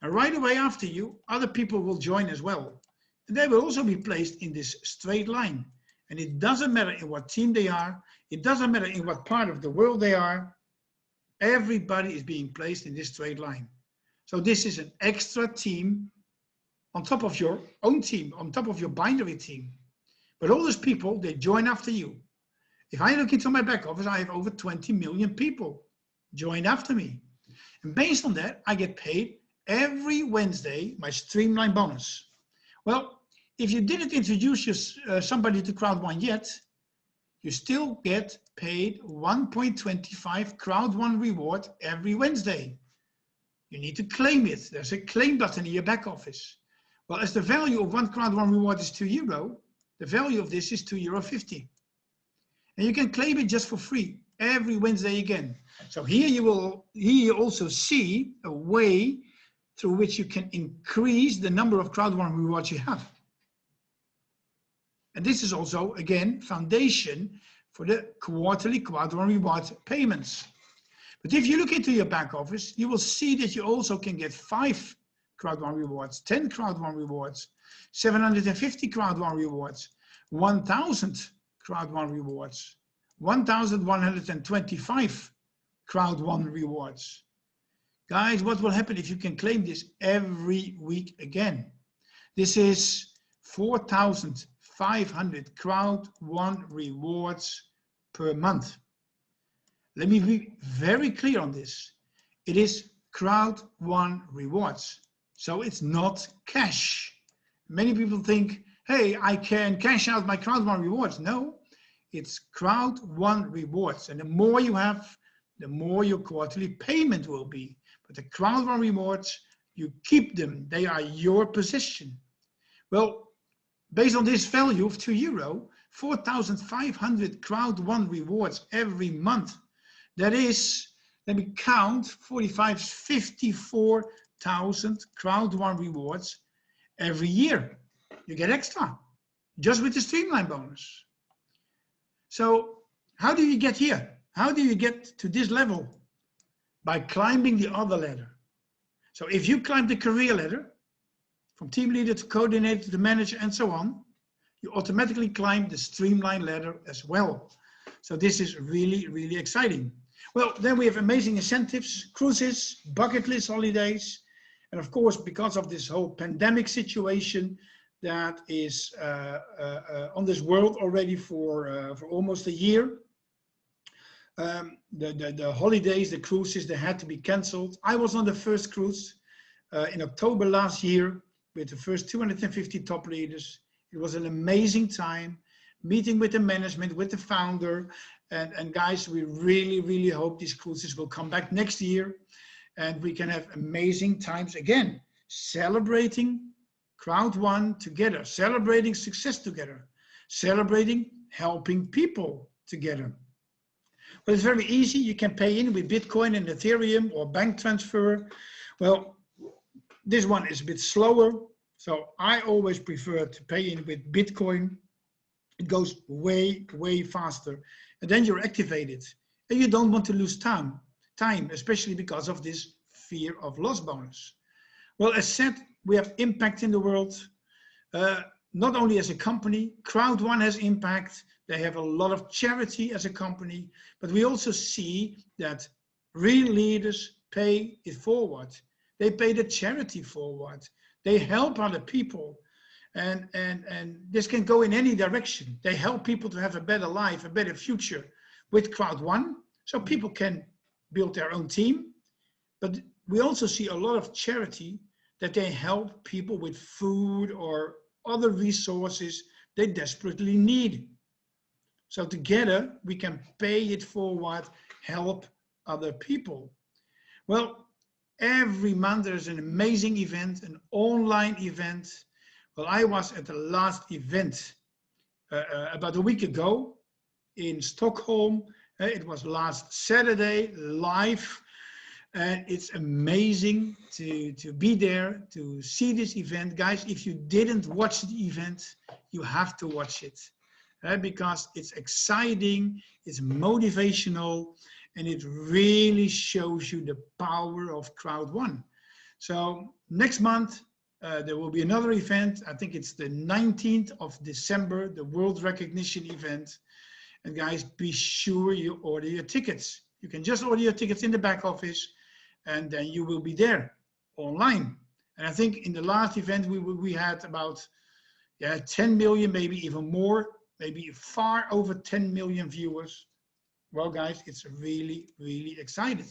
Speaker 3: And right away after you, other people will join as well. And they will also be placed in this straight line. And it doesn't matter in what team they are. It doesn't matter in what part of the world they are. Everybody is being placed in this straight line. So this is an extra team on top of your own team, on top of your binary team. But all those people, they join after you. If I look into my back office, I have over 20 million people join after me. And based on that, I get paid every Wednesday my streamline bonus. Well, if you didn't introduce somebody to Crowd1 yet, you still get paid 1.25 Crowd1 reward every Wednesday. You need to claim it. There's a claim button in your back office. Well, as the value of one Crowd1 reward is €2, the value of this is €2.50. And you can claim it just for free every Wednesday again. So here you also see a way through which you can increase the number of Crowd1 rewards you have. And this is also, again, foundation for the quarterly Crowd1 reward payments. But if you look into your back office, you will see that you also can get 5 Crowd1 rewards, 10 Crowd1 rewards, 750 Crowd1 rewards, 1,000 Crowd1 rewards, 1,125 Crowd1 rewards. Guys, what will happen if you can claim this every week again? This is 4,500 Crowd1 rewards per month. Let me be very clear on this. It is Crowd1 rewards, so it's not cash. Many people think, hey, I can cash out my Crowd1 rewards. No, it's Crowd1 rewards. And the more you have, the more your quarterly payment will be. But the Crowd1 rewards, you keep them. They are your possession. Well, based on this value of €2, 4,500 Crowd1 rewards every month. That is, let me count, 54,000 Crowd1 rewards every year. You get extra, just with the Streamline bonus. So how do you get here? How do you get to this level? By climbing the other ladder. So if you climb the career ladder, from team leader to coordinator to manager and so on, you automatically climb the Streamline ladder as well. So this is really, really exciting. Well, then we have amazing incentives, cruises, bucket list holidays. And of course, because of this whole pandemic situation that is on this world already for almost a year, the holidays, the cruises, they had to be canceled. I was on the first cruise in October last year with the first 250 top leaders. It was an amazing time, meeting with the management, with the founder. And guys, we really, really hope these cruises will come back next year and we can have amazing times again, celebrating Crowd1 together, celebrating success together, celebrating helping people together. But it's very easy. You can pay in with Bitcoin and Ethereum or bank transfer. Well, this one is a bit slower. So I always prefer to pay in with Bitcoin. It goes way, way faster. And then you're activated. And you don't want to lose time, especially because of this fear of loss bonus. Well, as said, we have impact in the world. Not only as a company, Crowd1 has impact. They have a lot of charity as a company, but we also see that real leaders pay it forward. They pay the charity forward. They help other people. And this can go in any direction. They help people to have a better life, a better future with Crowd1, so people can build their own team. But we also see a lot of charity that they help people with food or other resources they desperately need. So together we can pay it forward, help other people. Well, every month there's an amazing event, an online event. Well, I was at the last event about a week ago in Stockholm. It was last Saturday, live. And it's amazing to be there, to see this event. Guys, if you didn't watch the event, you have to watch it. Because it's exciting, it's motivational, and it really shows you the power of Crowd1. So next month, there will be another event. I think it's the 19th of December, the World Recognition event. And guys, be sure you order your tickets. You can just order your tickets in the back office, and then you will be there online. And I think in the last event, we had about 10 million, maybe even more, maybe far over 10 million viewers. Well, guys, it's really, really exciting.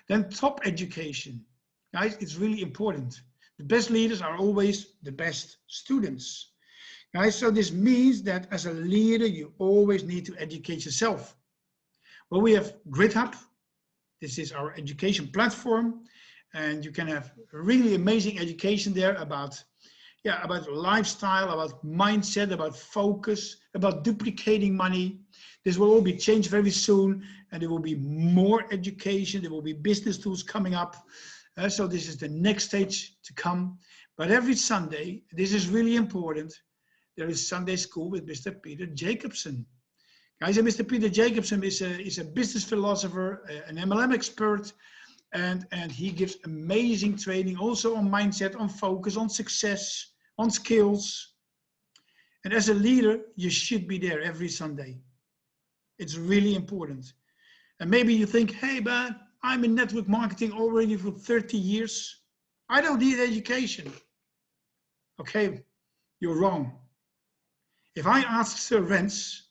Speaker 3: Then top education. Guys, it's really important. The best leaders are always the best students. Guys, so this means that as a leader, you always need to educate yourself. Well, we have GridHub. This is our education platform, and you can have really amazing education there about lifestyle, about mindset, about focus, about duplicating money. This will all be changed very soon, and there will be more education. There will be business tools coming up. So this is the next stage to come. But every Sunday, this is really important, there is Sunday school with Mr. Peter Jacobson. Guys, and Mr. Peter Jacobson is a business philosopher, an MLM expert, and he gives amazing training also on mindset, on focus, on success, on skills. And as a leader, you should be there every Sunday. It's really important. And maybe you think, hey, man, I'm in network marketing already for 30 years. I don't need education. Okay, you're wrong. If I ask Sir Rens,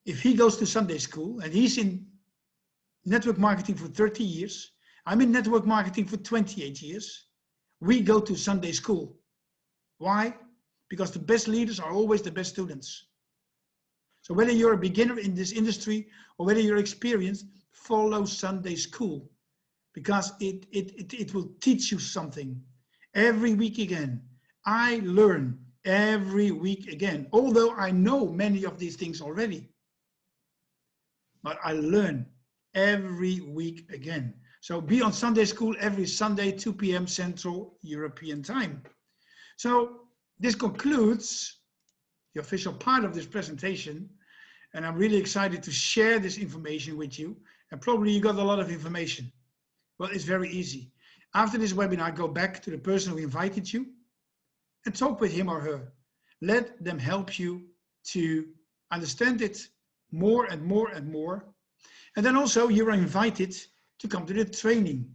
Speaker 3: if he goes to Sunday school and he's in network marketing for 30 years, I'm in network marketing for 28 years, we go to Sunday school. Why? Because the best leaders are always the best students. So whether you're a beginner in this industry or whether you're experienced, follow Sunday school, because it will teach you something every week again. I learn every week again, although I know many of these things already. But I learn every week again. So be on Sunday school every Sunday, 2 p.m. Central European Time. So this concludes the official part of this presentation. And I'm really excited to share this information with you. And probably you got a lot of information. Well, it's very easy. After this webinar, go back to the person who invited you and talk with him or her. Let them help you to understand it more and more and more. And then also you are invited to come to the training.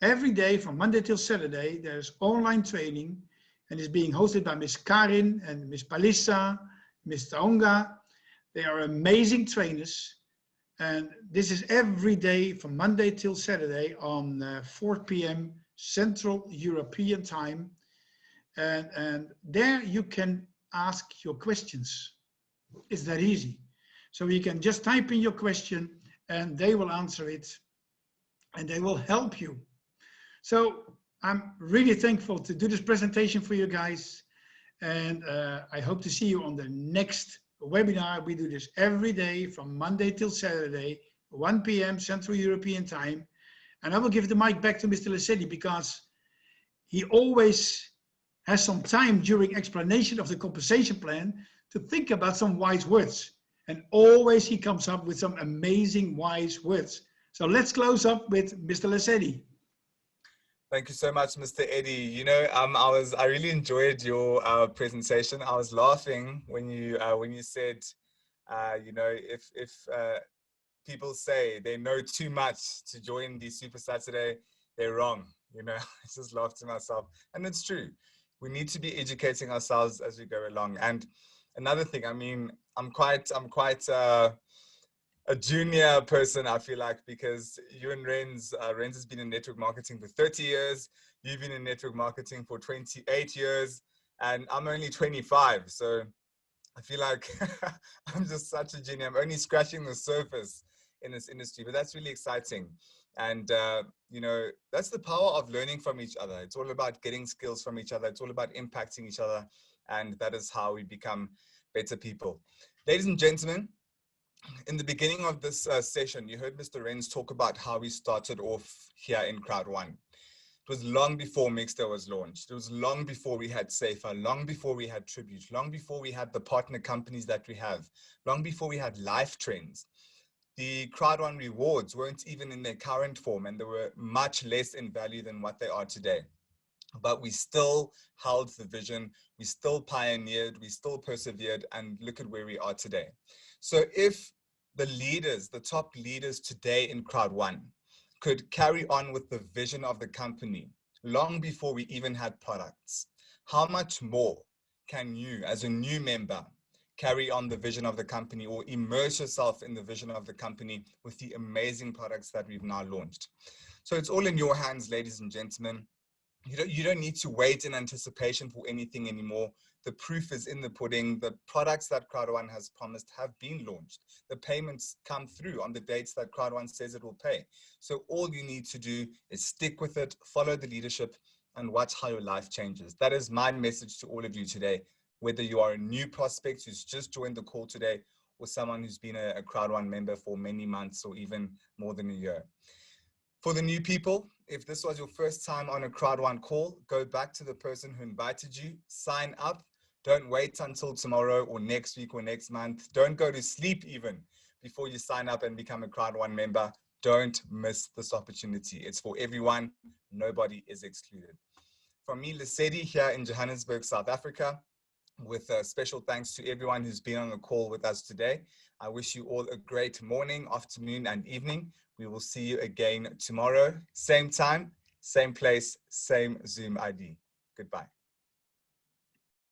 Speaker 3: Every day from Monday till Saturday, there's online training, and it's being hosted by Miss Karin and Miss Palissa, Miss Taonga. They are amazing trainers. And this is every day from Monday till Saturday on 4 p.m. Central European Time. And there you can ask your questions. It's that easy. So you can just type in your question and they will answer it and they will help you. So I'm really thankful to do this presentation for you guys. And I hope to see you on the next webinar. We do this every day from Monday till Saturday, 1 p.m. Central European Time. And I will give the mic back to Mr. Lesedi because he always has some time during explanation of the compensation plan to think about some wise words. And always he comes up with some amazing wise words. So let's close up with Mr. Lesedi.
Speaker 1: Thank you so much, Mr. Eddie. You know, I really enjoyed your presentation. I was laughing when you said, you know, if people say they know too much to join the Super Saturday, they're wrong. You know, I just laughed to myself, and it's true. We need to be educating ourselves as we go along. And another thing, I mean, I'm quite a junior person, I feel like, because you and Renz has been in network marketing for 30 years. You've been in network marketing for 28 years, and I'm only 25. So I feel like I'm just such a junior. I'm only scratching the surface in this industry, but that's really exciting. And, you know, that's the power of learning from each other. It's all about getting skills from each other. It's all about impacting each other. And that is how we become better people. Ladies and gentlemen, in the beginning of this session, you heard Mr. Renz talk about how we started off here in Crowd1. It was long before Miggster was launched. It was long before we had Safer, long before we had Tribute, long before we had the partner companies that we have, long before we had Life Trends. The Crowd1 rewards weren't even in their current form, and they were much less in value than what they are today. But we still held the vision, we still pioneered, we still persevered, and look at where we are today. So if the leaders, the top leaders today in Crowd1 could carry on with the vision of the company long before we even had products, how much more can you, as a new member, carry on the vision of the company or immerse yourself in the vision of the company with the amazing products that we've now launched? So it's all in your hands, ladies and gentlemen. You don't need to wait in anticipation for anything anymore. The proof is in the pudding. The products that Crowd1 has promised have been launched. The payments come through on the dates that Crowd1 says it will pay. So all you need to do is stick with it, follow the leadership, and watch how your life changes. That is my message to all of you today. Whether you are a new prospect who's just joined the call today, or someone who's been a Crowd1 member for many months or even more than a year. For the new people, if this was your first time on a Crowd1 call, go back to the person who invited you, sign up. Don't wait until tomorrow or next week or next month. Don't go to sleep even before you sign up and become a Crowd1 member. Don't miss this opportunity. It's for everyone. Nobody is excluded. From me, Lesedi, here in Johannesburg, South Africa, with special thanks to everyone who's been on the call with us today. I wish you all a great morning, afternoon, and evening. We will see you again tomorrow, same time, same place, same Zoom ID. Goodbye.